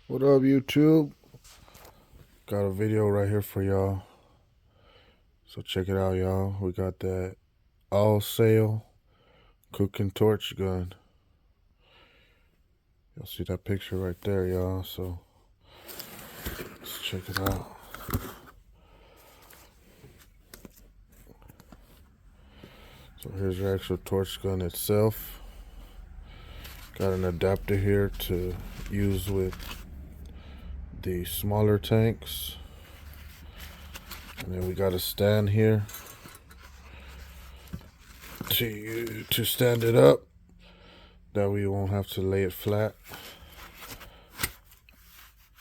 What up, YouTube? Got a video right here for y'all. So check it out, y'all. We got that Ausail cooking torch gun. You'll see that picture right there, y'all. So let's check it out. So here's your actual torch gun itself. Got an adapter here to use with the smaller tanks. And then we got a stand here to stand it up. That way you won't have to lay it flat.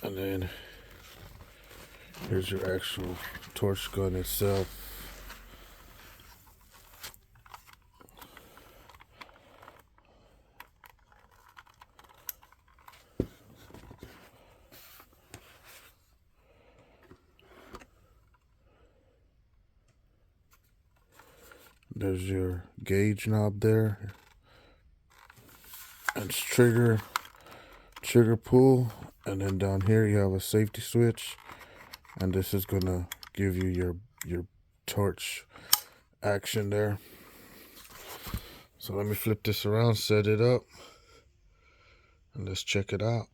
And then here's your actual torch gun itself. There's your gauge knob there. And it's trigger pull. And then down here you have a safety switch. And this is gonna give you your torch action there. So let me flip this around, set it up, and let's check it out.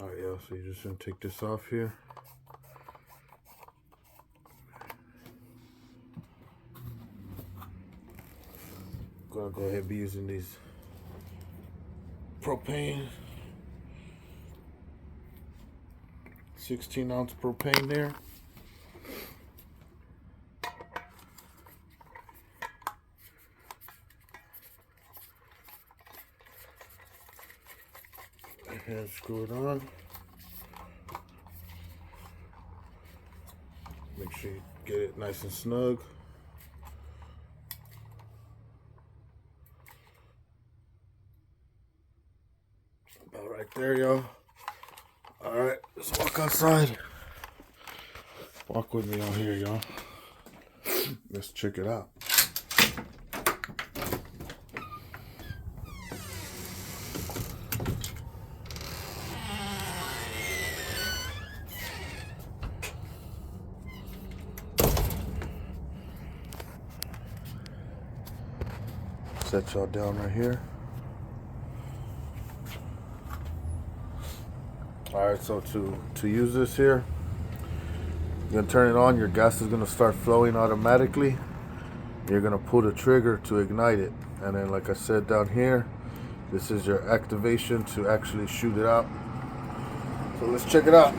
Alright, y'all, so you're just gonna take this off here. Gonna go ahead and be using these propane, 16-ounce propane there. And screw it on. Make sure you get it nice and snug. About right there, y'all. Alright, let's walk outside. Walk with me on here, y'all. Let's check it out. Set y'all down right here. Alright, so to use this here, you're gonna turn it on, your gas is gonna start flowing automatically. You're gonna pull the trigger to ignite it. And then like I said down here, this is your activation to actually shoot it out. So let's check it out.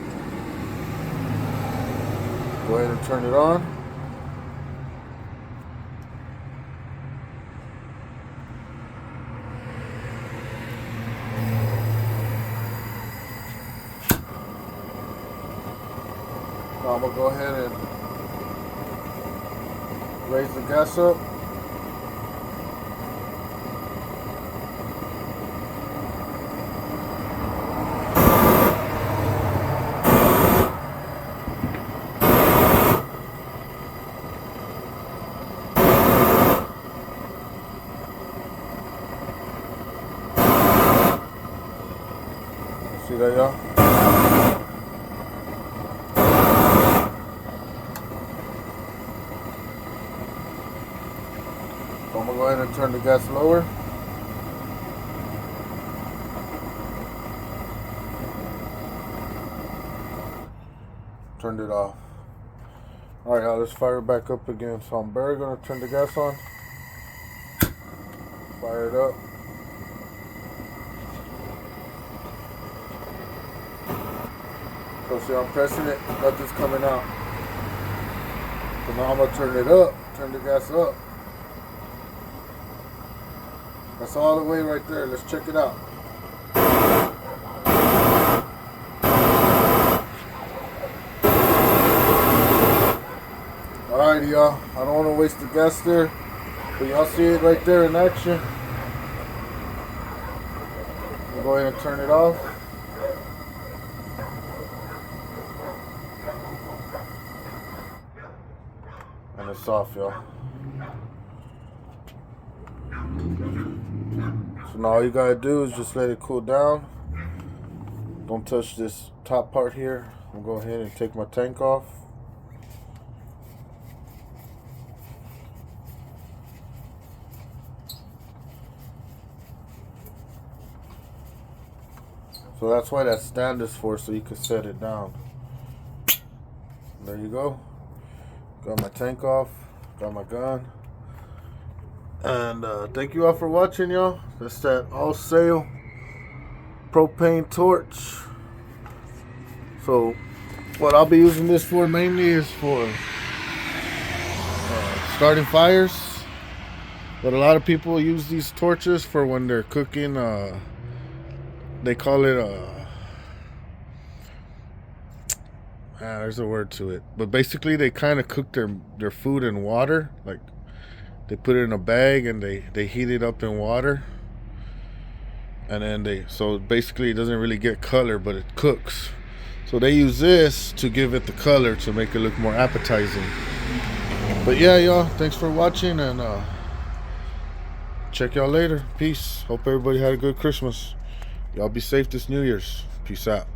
Go ahead and turn it on. Now I'm gonna go ahead and raise the gas up. See that, y'all? So I'm gonna go ahead and turn the gas lower. Turned it off. Alright, y'all, let's fire it back up again. So I'm barely gonna turn the gas on. Fire it up. So see, I'm pressing it, nothing's coming out. So now I'm gonna turn it up, turn the gas up. That's all the way right there. Let's check it out. Alrighty, y'all. I don't want to waste the gas there, but y'all see it right there in action. We'll go ahead and turn it off. And it's off, y'all. So now all you gotta do is just let it cool down. Don't touch this top part here. I'm gonna go ahead and take my tank off. So that's why that stand is for, so you can set it down. There you go. Got my tank off. Got my gun. And thank you all for watching, y'all. That's that Ausail propane torch. So what I'll be using this for mainly is for starting fires. But a lot of people use these torches for when they're cooking. They call it there's a word to it, but basically they kind of cook their food in water. Like they put it in a bag and they heat it up in water, and then so basically it doesn't really get color, but it cooks. So they use this to give it the color to make it look more appetizing. But yeah, y'all, thanks for watching, and check y'all later. Peace. Hope everybody had a good Christmas. Y'all be safe this New Year's. Peace out.